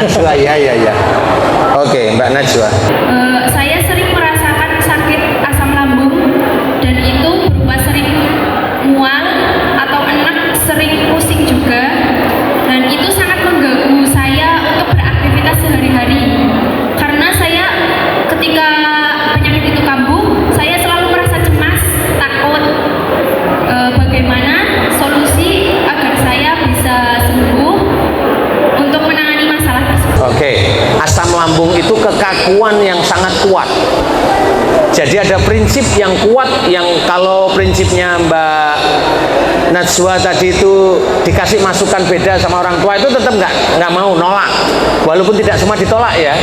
Najwa, ya. Oke, Mbak Najwa. Saya sering merasakan sakit asam lambung dan itu berupa sering mual atau enak, sering pusing juga, dan itu sangat mengganggu saya untuk beraktivitas sehari-hari. Karena saya ketika penyakit itu kambuh, saya selalu merasa cemas, takut. Bagaimana solusi agar saya bisa sembuh untuk menangani masalah tersebut? Oke, asam lambung itu kekakuan yang sangat kuat. Jadi ada prinsip yang kuat yang kalau prinsipnya Mbak Najwa tadi itu dikasih masukan beda sama orang tua itu tetap nggak mau, nolak. Walaupun tidak semua ditolak ya.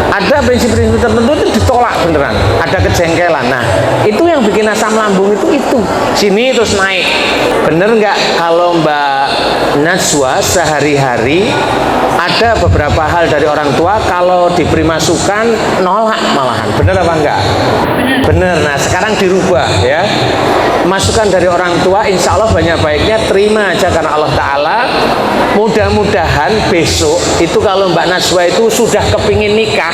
Ada prinsip-prinsip tertentu itu ditolak beneran. Ada kejengkelan. Nah, itu yang bikin asam lambung itu. Sini terus naik. Bener nggak kalau Mbak Najwa sehari-hari ada beberapa hal dari orang tua kalau diberi masukan nolak malahan. Bener apa enggak? Bener. Nah, sekarang dirubah ya. Masukan dari orang tua insya Allah banyak baiknya, terima aja karena Allah Ta'ala. Mudah-mudahan besok itu kalau Mbak Najwa itu sudah kepingin nikah,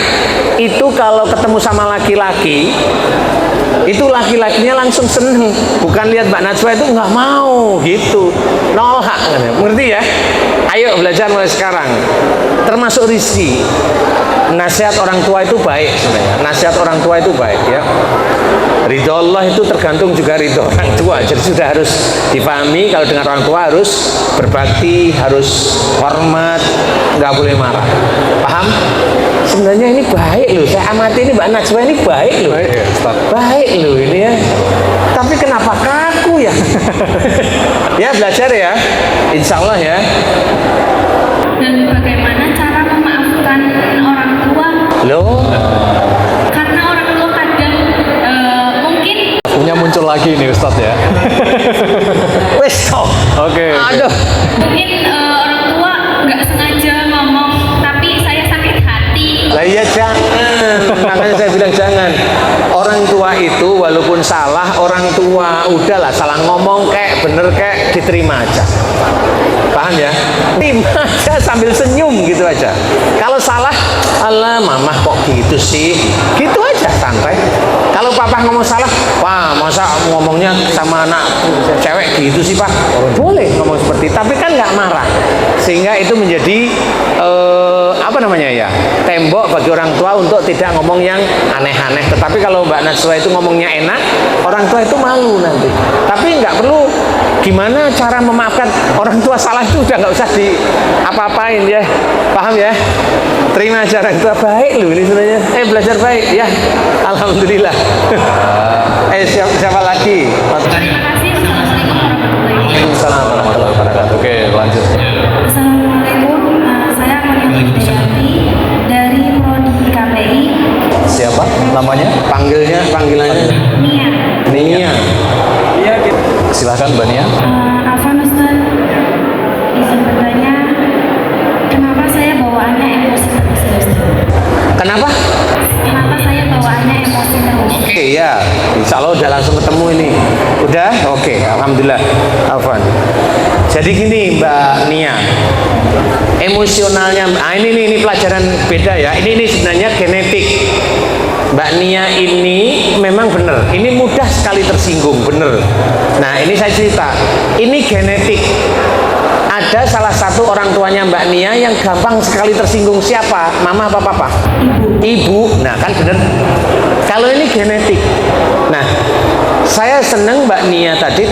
itu kalau ketemu sama laki-laki, itu laki-lakinya langsung seneng. Bukan lihat Mbak Najwa itu nggak mau gitu, nolak. Ngerti ya? Ayo belajar mulai sekarang. Termasuk Rizky. Nasihat orang tua itu baik sebenarnya. Nasihat orang tua itu baik ya. Ridho Allah itu tergantung juga ridho orang tua. Jadi sudah harus dipahami kalau dengan orang tua harus berbakti, harus hormat, nggak boleh marah. Paham? Sebenarnya ini baik loh. Saya amati ini Mbak Najwa ini baik loh. Baik loh ini ya. Tapi kenapa kaku ya? Ya belajar ya. Insya Allah ya. Dan bagaimana cara memaafkan orang tua? Loh. Karena orang tua kadang mungkin punya muncul lagi nih Ustadz ya. Wes toh. Oke. Aduh. mungkin orang tua nggak sengaja ngomong, tapi saya sakit hati. Lah iya jangan. Makanya saya bilang jangan. Orang tua itu walaupun salah, orang tua udahlah salah ngomong kayak bener kayak diterima aja. Paham ya? Terima aja sambil senyum gitu aja. Kalau salah, alah mama kok gitu sih? Gitu aja santai. Kalau papa ngomong salah, wah masa ngomongnya sama anak cewek gitu sih pak? Boleh ngomong seperti itu, tapi kan nggak marah. Sehingga itu menjadi apa namanya ya? Tembok bagi orang tua untuk tidak ngomong yang aneh-aneh. Tetapi kalau Mbak Najwa itu ngomongnya enak, orang tua itu malu nanti. Tapi nggak perlu gimana cara memaafkan orang tua salah itu udah nggak usah di apa-apain ya. Paham ya? Terima aja orang tua baik loh ini sebenarnya. Belajar baik ya. Alhamdulillah. Siapa lagi? Terima kasih. Assalamualaikum warahmatullahi wabarakatuh. Waalaikumsalam warahmatullahi wabarakatuh. Oke, lanjut. Assalamualaikum. Saya Moni Hidayati dari Prodi KPI. Siapa namanya? Panggilannya Nia. Nia. Silahkan Mbak Nia. Afwan Ustaz, izin bertanya, kenapa saya bawaannya emosi terus ya Ustaz? Kenapa? Kenapa saya bawaannya emosi terus? Oke ya, insya Allah udah langsung ketemu ini. Udah? Oke, alhamdulillah. Afwan. Jadi gini Mbak Nia, emosionalnya, ini pelajaran beda ya. Ini sebenarnya genetik. Mbak Nia ini memang benar, ini mudah sekali tersinggung, benar. Nah ini saya cerita, ini genetik. Ada salah satu orang tuanya Mbak Nia yang gampang sekali tersinggung. Siapa? Mama apa papa? Ibu. Nah kan benar. Kalau ini genetik. Nah saya senang Mbak Nia tadi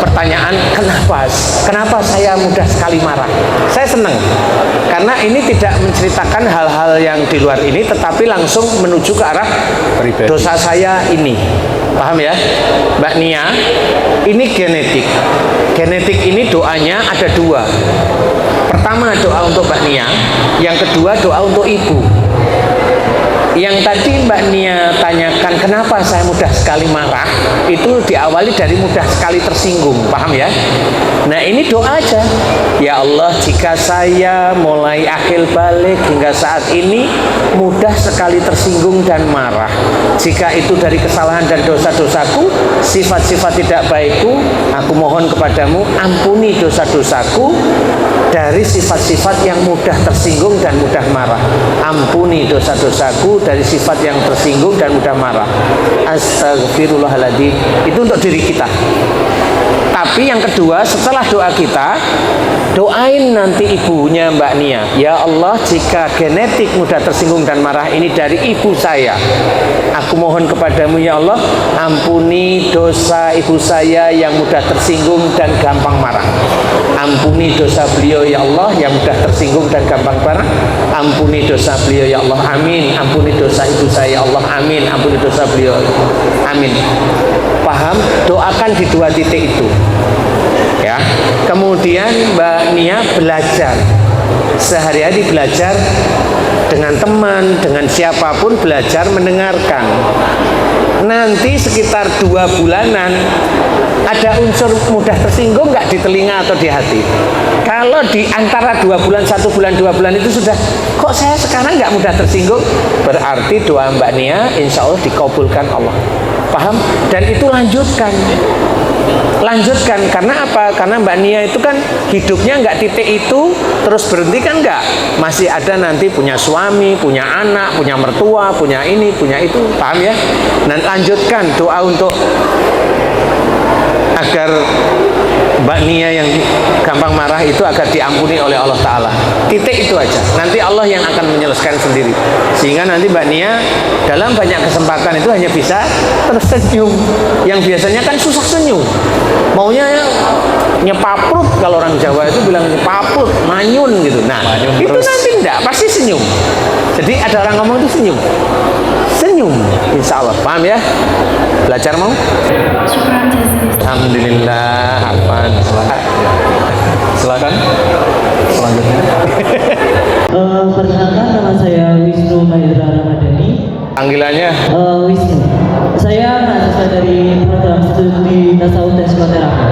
pertanyaan kenapa saya mudah sekali marah. Saya senang karena ini tidak menceritakan hal-hal yang di luar ini, tetapi langsung menuju ke arah Pribadi. dosa saya ini. Paham ya Mbak Nia? Ini genetik. Genetik ini doanya ada dua. Pertama doa untuk Mbak Nia, yang kedua doa untuk ibu. Yang tadi Mbak Nia tanyakan kenapa saya mudah sekali marah, itu diawali dari mudah sekali tersinggung, paham ya? Nah ini doa aja. Ya Allah, jika saya mulai akil balik hingga saat ini mudah sekali tersinggung dan marah, jika itu dari kesalahan dan dosa-dosaku, sifat-sifat tidak baikku, aku mohon kepadamu ampuni dosa-dosaku dari sifat-sifat yang mudah tersinggung dan mudah marah. Ampuni dosa-dosaku dari sifat yang tersinggung dan mudah marah. Astagfirullahaladzim. Itu untuk diri kita. Tapi yang kedua, setelah doa kita, doain nanti ibunya Mbak Nia. Ya Allah, jika genetik mudah tersinggung dan marah ini dari ibu saya, aku mohon kepadamu ya Allah, ampuni dosa ibu saya yang mudah tersinggung dan gampang marah. Ampuni dosa beliau ya Allah yang mudah tersinggung dan gampang marah. Ampuni dosa beliau ya Allah, amin. Ampuni dosa ibu saya ya Allah, amin. Ampuni dosa beliau, amin. Paham? Doakan di dua titik itu ya. Kemudian Mbak Nia belajar sehari-hari, belajar dengan teman, dengan siapapun, belajar mendengarkan. Nanti sekitar 2 bulanan ada unsur mudah tersinggung nggak di telinga atau di hati. Kalau di antara 2 bulan, 1 bulan, 2 bulan itu sudah, kok saya sekarang nggak mudah tersinggung, berarti doa Mbak Nia insya Allah dikabulkan Allah. Paham? Dan itu lanjutkan. Karena apa? Karena Mbak Nia itu kan hidupnya nggak titik itu terus berhenti kan, nggak, masih ada nanti punya suami, punya anak, punya mertua, punya ini, punya itu, paham ya? Dan lanjutkan doa untuk agar Mbak Nia yang gampang marah itu agar diampuni oleh Allah Ta'ala. Titik itu aja. Nanti Allah yang akan menyelesaikan sendiri. Sehingga nanti Mbak Nia dalam banyak kesempatan itu hanya bisa tersenyum. Yang biasanya kan susah senyum. Maunya nyepaprut, kalau orang Jawa itu bilang nyepaprut, manyun gitu. Nah, manyun itu terus. nanti enggak, pasti senyum. Jadi ada orang ngomong itu senyum. Senyum, insya Allah. Paham ya? Belajar mau? Syukran jazil. Alhamdulillah, hafan. Silakan. Selanjutnya. Perkenalkan, nama saya Wisnu Mahendra Ramadhani. Panggilannya Wisnu. Saya mahasiswa dari program studi tasawuf dan psikoterapi.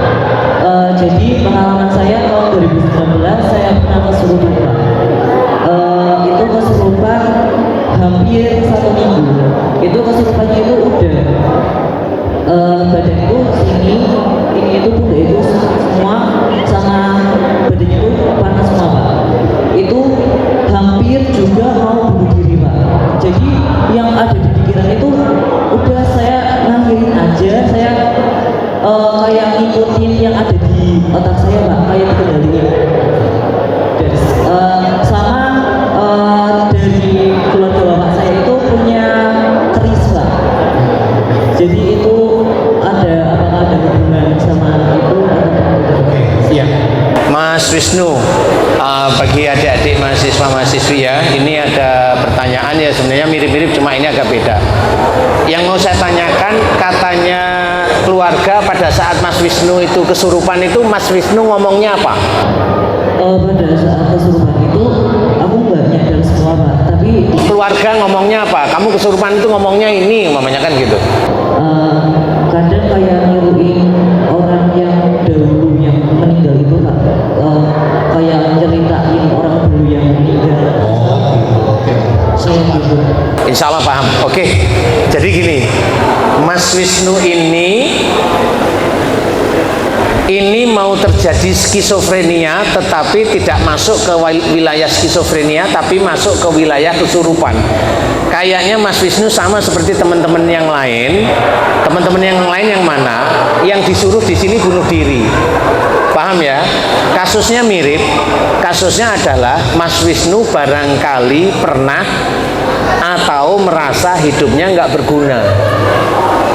Jadi pengalaman saya tahun 2019 saya pernah kesurupan. Itu kesurupan hampir 1 minggu. Itu kesurupannya itu udah badanku sini, ini itu pundak itu semua, sama badannya itu panas semua Pak. Itu hampir juga mau bunuh diri Pak. Jadi yang ada di pikiran itu udah saya ngakhirin aja, saya kayak ngikutin yang ada di otak saya Pak, kayak dikendaliin. Sama dari keluarga bapak saya itu punya keris Pak. Jadi itu apakah ada hubungan sama itu atau iya. Mas Wisnu, bagi adik-adik mahasiswa-mahasiswi ya, ini ada pertanyaan ya, sebenarnya mirip-mirip, cuma ini agak beda. Yang mau saya tanyakan, katanya keluarga pada saat Mas Wisnu itu kesurupan itu, Mas Wisnu ngomongnya apa? pada saat kesurupan itu aku nggak nyadar semua Pak, tapi Keluarga ngomongnya apa? Kamu kesurupan itu ngomongnya ini, umpamanya kan gitu. kadang kayak niruin orang yang dahulu yang meninggal itu Pak, kayak nyeritain orang dulu yang meninggal. Saya gitu. Insya Allah paham. Oke. Jadi gini, Mas Wisnu ini mau terjadi skizofrenia, tetapi tidak masuk ke wilayah skizofrenia, tapi masuk ke wilayah kesurupan. Kayaknya Mas Wisnu sama seperti teman-teman yang lain. Teman-teman yang lain yang mana? Yang disuruh di sini bunuh diri. Paham ya? Kasusnya mirip. Kasusnya adalah Mas Wisnu barangkali pernah atau merasa hidupnya nggak berguna.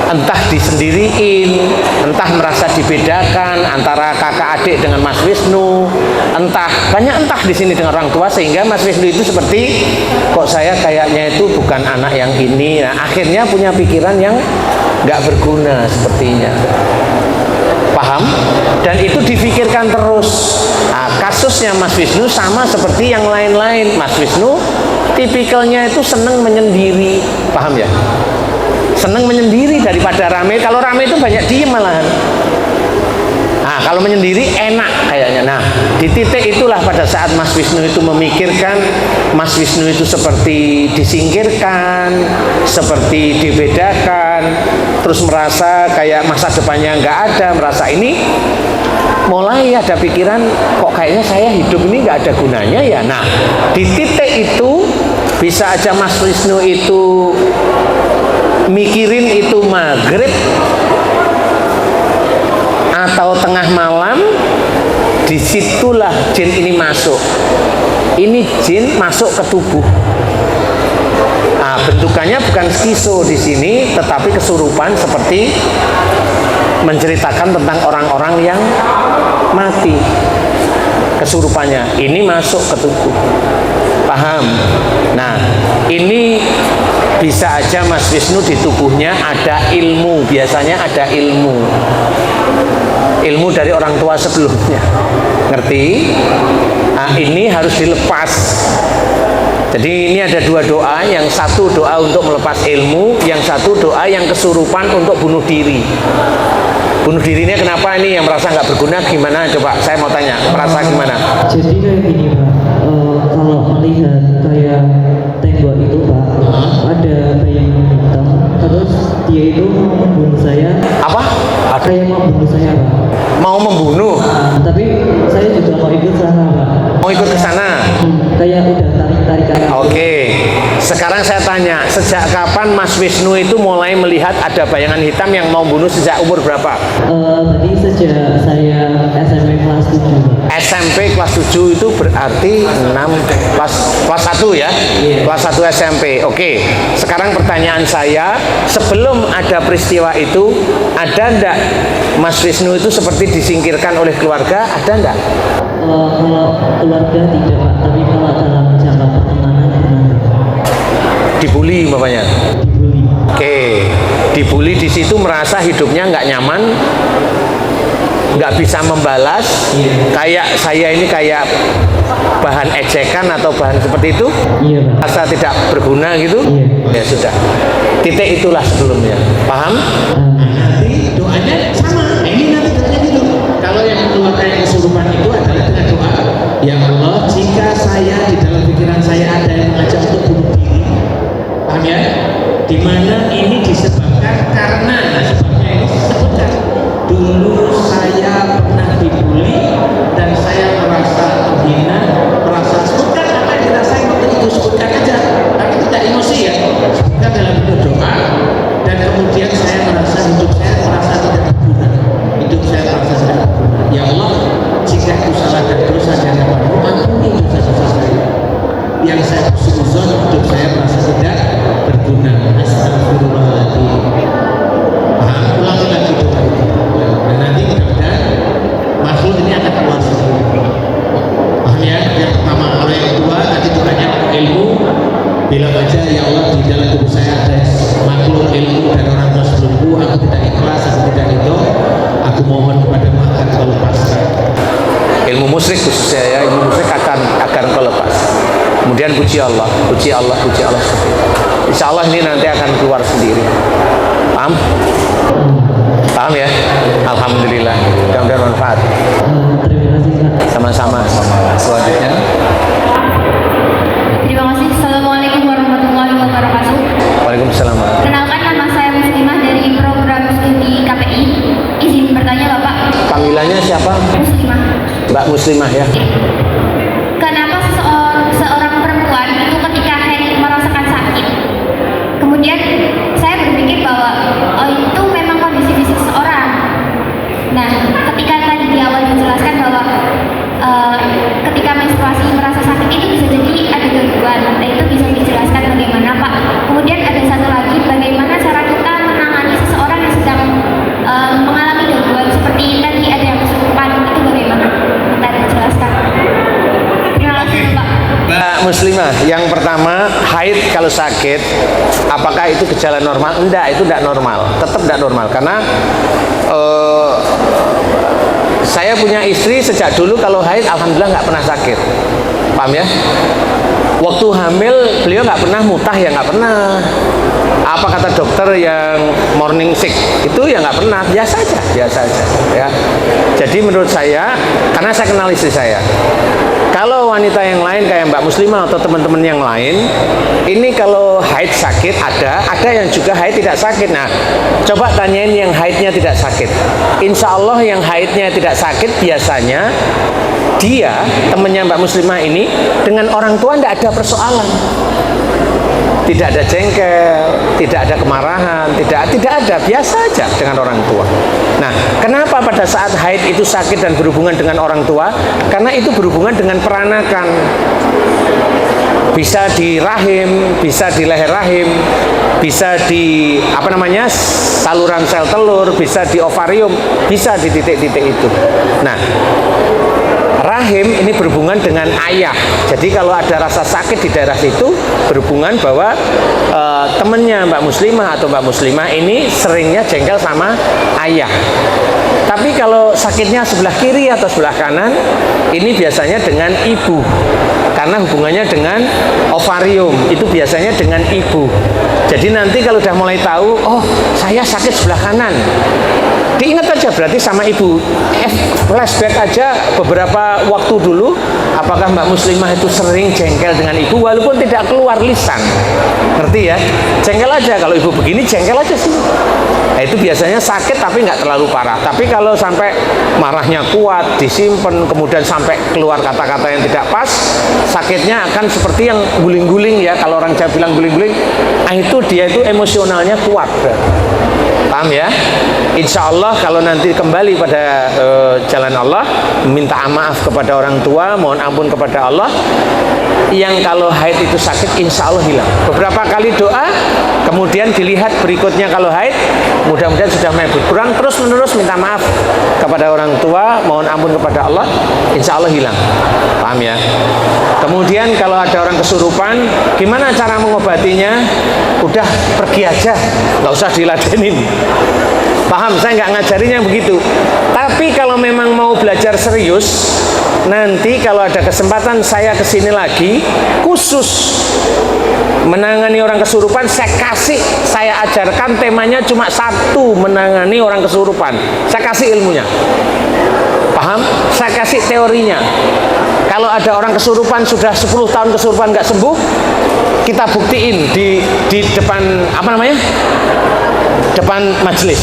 Entah disendiriin, entah merasa dibedakan antara kakak adik dengan Mas Wisnu, entah di sini dengan orang tua, sehingga Mas Wisnu itu seperti, kok saya kayaknya itu bukan anak yang ini. Nah, akhirnya punya pikiran yang nggak berguna sepertinya. Paham? Dan itu difikirkan terus. Nah, kasusnya Mas Wisnu sama seperti yang lain-lain. Mas Wisnu tipikalnya itu seneng menyendiri, paham ya? Seneng menyendiri daripada rame. Kalau rame itu banyak diem malahan. Nah, kalau menyendiri enak kayaknya. Nah, di titik itulah pada saat Mas Wisnu itu memikirkan Mas Wisnu itu seperti disingkirkan, seperti dibedakan, terus merasa kayak masa depannya nggak ada, merasa ini mulai ada pikiran kok kayaknya saya hidup ini nggak ada gunanya ya. Nah, di titik itu bisa aja Mas Wisnu itu mikirin itu maghrib atau tengah malam, disitulah jin ini masuk. Ini jin masuk ke tubuh. Nah, bentukannya bukan skizo di sini, tetapi kesurupan seperti menceritakan tentang orang-orang yang mati. Kesurupannya ini masuk ke tubuh. Paham? Nah, ini bisa aja Mas Wisnu di tubuhnya ada ilmu, biasanya ada ilmu dari orang tua sebelumnya, ngerti? Nah, ini harus dilepas. Jadi ini ada dua doa, yang satu doa untuk melepas ilmu, yang satu doa yang kesurupan untuk bunuh diri. Bunuh dirinya kenapa ini yang merasa nggak berguna gimana? Coba saya mau tanya, merasa gimana? Jadi kayak gini Pak, kalau melihat kayak tembok itu Pak, ada bayangan hitam, terus dia itu mau membunuh saya. Apa? Ada yang mau membunuh saya Pak. Mau membunuh? Tapi saya juga mau ikut sana Pak. Mau ikut ke sana? Kayak udah tarik-tarikan. Oke. Sekarang saya tanya, sejak kapan Mas Wisnu itu mulai melihat ada bayangan hitam yang mau bunuh, sejak umur berapa? Tadi sejak saya SMP kelas 7. SMP kelas 7 itu berarti 6 kelas 1 ya? Iya. Kelas 1 SMP. Oke. Sekarang pertanyaan saya, sebelum ada peristiwa itu, ada enggak Mas Wisnu itu seperti disingkirkan oleh keluarga? Ada enggak? Kalau keluarga tidak Pak, tapi kalau dalam jangka pertemanan pernah Dibully bapaknya? dibully. Oke. Dibully di situ merasa hidupnya nggak nyaman, nggak bisa membalas, kayak saya ini kayak bahan ejekan atau bahan seperti itu, Iya Pak. rasa tidak berguna gitu. Iya. Ya sudah, titik itulah sebelumnya, paham? Nanti doanya sama. Ini nanti doanya gitu. Kalau yang mengeluarkan kesurupan itu adalah dengan doa, ya Allah, jika saya di dalam pikiran saya ada yang mengajak untuk bunuh diri, paham ya? Dimana ini disebabkan karena, nah sebabnya ini disebutkan dulu saya pernah dibully dan saya merasa terhina, merasa sebutkan apa yang dirasain waktu itu, sebutkan aja, tapi tidak emosi ya, sebutkan dalam bentuk doa, dan kemudian saya merasa hidup saya merasa tidak berguna, hidup saya merasa tidak berguna. Ya Allah, jika itu salah dan dosa dan apa-apa, ampuni dosa-dosa saya. Yang saya husnuzon, hidup saya merasa tidak berguna. Astagfirullahaladzim. Ulangi lagi doa itu. Dan nanti mudah-mudahan makhluk ini akan keluar sendiri. Paham ya? Yang pertama, kalau yang kedua tadi doanya ilmu, bilang aja ya Allah, di dalam tubuh saya ada makhluk ilmu dan orang tua sebelumku, aku tidak ikhlas, aku tidak itu, aku mohon kepadamu agar kau lepaskan. Ilmu musyrik khususnya ya, ilmu musyrik akan kau lepas. Kemudian puji Allah, puji Allah, puji Allah. Insya Allah ini nanti akan keluar sendiri. Paham? Paham ya? Alhamdulillah. Mudah-mudahan manfaat. Terima kasih Pak. Sama-sama. Selanjutnya, Terima kasih. Assalamualaikum warahmatullahi wabarakatuh. Waalaikumsalam. Kenalkan, nama saya Muslimah dari program studi KPI. Izin bertanya Bapak. Panggilannya siapa? Muslimah. Mbak Muslimah ya? Kenapa seorang perempuan itu ketika haid merasakan sakit, kemudian saya berpikir bahwa itu memang kondisi fisik seseorang. Nah, ketika tadi di awal dijelaskan bahwa ketika menstruasi merasa sakit itu bisa jadi ada gangguan, nah itu bisa dijelaskan bagaimana Pak. Kemudian ada satu lagi, bagaimana cara kita menangani seseorang yang sedang mengalami gangguan seperti tadi ada yang kesurupan, itu bagaimana? Minta dijelaskan. Terima kasih Pak. Mbak Muslimah, yang pertama, haid kalau sakit, apakah itu gejala normal? Enggak, itu tidak normal, tetap tidak normal, karena Saya punya istri sejak dulu kalau haid alhamdulillah nggak pernah sakit. Paham ya? Waktu hamil beliau nggak pernah mutah, ya nggak pernah. Apa kata dokter yang morning sick itu ya nggak pernah, biasa aja ya. Jadi menurut saya, karena saya kenal istri saya, kalau wanita yang lain kayak Mbak Muslimah atau teman-teman yang lain, ini kalau haid sakit ada yang juga haid tidak sakit. Nah, coba tanyain yang haidnya tidak sakit. Insya Allah yang haidnya tidak sakit biasanya dia, temannya Mbak Muslimah ini, dengan orang tua tidak ada persoalan. Tidak ada jengkel, tidak ada kemarahan, tidak ada, biasa aja dengan orang tua. Nah, kenapa pada saat haid itu sakit dan berhubungan dengan orang tua? Karena itu berhubungan dengan peranakan. Bisa di rahim, bisa di leher rahim, bisa di saluran sel telur, bisa di ovarium, bisa di titik-titik itu. Nah, rahim ini berhubungan dengan ayah. Jadi kalau ada rasa sakit di daerah situ, berhubungan bahwa temennya Mbak Muslimah atau Mbak Muslimah ini seringnya jengkel sama ayah. Tapi kalau sakitnya sebelah kiri atau sebelah kanan, ini biasanya dengan ibu. Karena hubungannya dengan ovarium, itu biasanya dengan ibu. Jadi nanti kalau udah mulai tahu, oh saya sakit sebelah kanan, diingat aja berarti sama ibu. Flashback aja beberapa waktu dulu, apakah Mbak Muslimah itu sering jengkel dengan ibu walaupun tidak keluar lisan. Ngerti ya? Jengkel aja, kalau ibu begini jengkel aja sih. Nah, itu biasanya sakit tapi nggak terlalu parah. Tapi kalau sampai marahnya kuat, disimpan, kemudian sampai keluar kata-kata yang tidak pas, sakitnya akan seperti yang guling-guling ya. Kalau orang Jawa bilang guling-guling, itu dia itu emosionalnya kuat. Paham ya? Insya Allah kalau nanti kembali pada jalan Allah, minta maaf kepada orang tua, mohon ampun kepada Allah, yang kalau haid itu sakit insya Allah hilang. Beberapa kali doa, kemudian dilihat berikutnya kalau haid, mudah-mudahan sudah mulai berkurang, terus menerus minta maaf kepada orang tua, mohon ampun kepada Allah, insya Allah hilang. Paham ya? Kemudian kalau ada orang kesurupan, gimana cara mengobatinya? Udah pergi aja, nggak usah diladenin. Paham? Saya nggak ngajarinya begitu. Tapi kalau memang mau belajar serius, nanti kalau ada kesempatan saya kesini lagi, khusus menangani orang kesurupan, saya ajarkan temanya cuma satu, menangani orang kesurupan. Saya kasih ilmunya. Paham? Saya kasih teorinya. Kalau ada orang kesurupan sudah 10 tahun kesurupan nggak sembuh, kita buktiin di depan depan majelis.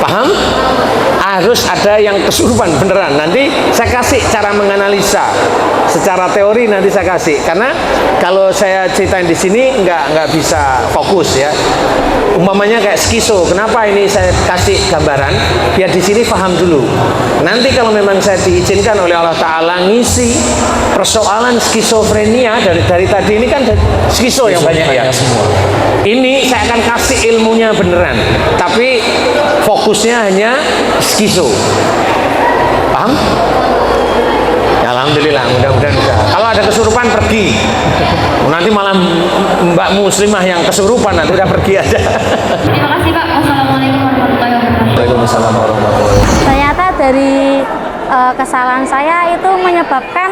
Paham? Harus ada yang kesurupan beneran. Nanti saya kasih cara menganalisa secara teori, nanti saya kasih. Karena kalau saya ceritain di sini nggak bisa fokus ya. Umpamanya kayak skiso. Kenapa ini saya kasih gambaran? Biar di sini paham dulu. Nanti kalau memang saya diizinkan oleh Allah Ta'ala ngisi persoalan skizofrenia dari tadi ini kan skiso yang banyak ya. Ini saya akan kasih ilmunya beneran. Tapi fokusnya hanya skiso. Paham? Ya, alhamdulillah, mudah-mudahan bisa. Kalau ada kesurupan pergi. Nanti malah Mbak Muslimah yang kesurupan, nanti udah pergi aja. Terima kasih Pak. Wassalamualaikum warahmatullahi wabarakatuh. Waalaikumsalam warahmatullahi wabarakatuh. Ternyata dari kesalahan saya itu menyebabkan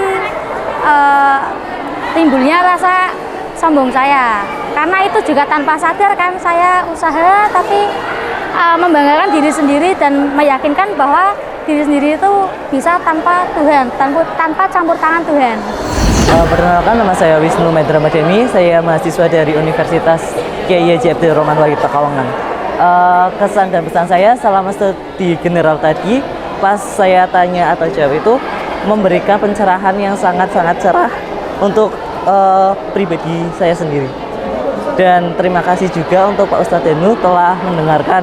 timbulnya rasa sombong saya. Karena itu juga tanpa sadar kan saya usaha tapi membanggakan diri sendiri dan meyakinkan bahwa diri sendiri itu bisa tanpa Tuhan, tanpa campur tangan Tuhan. Perkenalkan, nama saya Wisnu Medra Madeni, saya mahasiswa dari Universitas Kiai Haji Abdul Rahman Wahid Pekalongan. Kesan dan pesan saya selama studi general tadi, pas saya tanya atau jawab itu memberikan pencerahan yang sangat-sangat cerah untuk pribadi saya sendiri. Dan terima kasih juga untuk Pak Ustadz Danu telah mendengarkan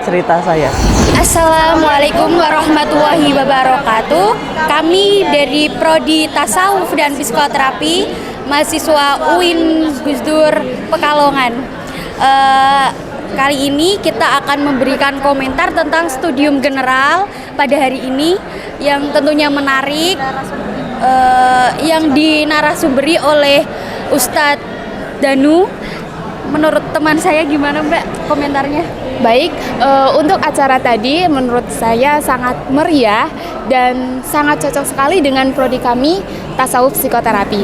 cerita saya. Assalamualaikum warahmatullahi wabarakatuh. Kami dari Prodi Tasawuf dan Psikoterapi, mahasiswa UIN Gusdur Pekalongan. Kali ini kita akan memberikan komentar tentang studium general pada hari ini yang tentunya menarik, yang dinarasumberi oleh Ustadz Danu. Menurut teman saya gimana Mbak komentarnya? Baik, untuk acara tadi menurut saya sangat meriah dan sangat cocok sekali dengan prodi kami, tasawuf psikoterapi.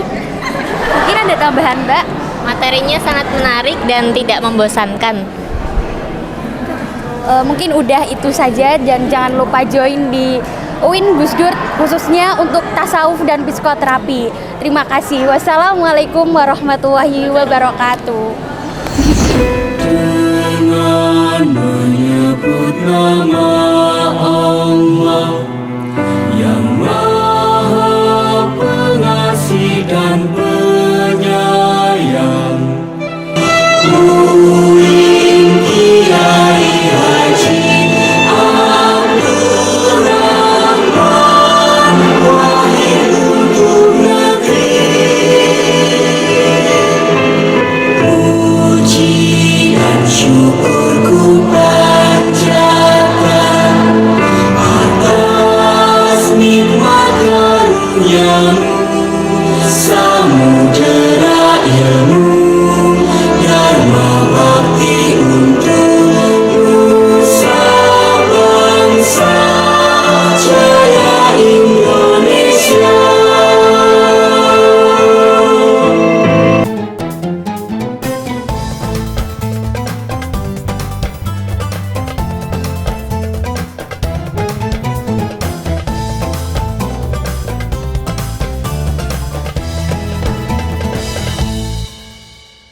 Mungkin ada tambahan, Mbak? Materinya sangat menarik dan tidak membosankan. Mungkin udah itu saja dan jangan lupa join di UIN Gusdur khususnya untuk tasawuf dan psikoterapi. Terima kasih. Wassalamualaikum warahmatullahi wabarakatuh.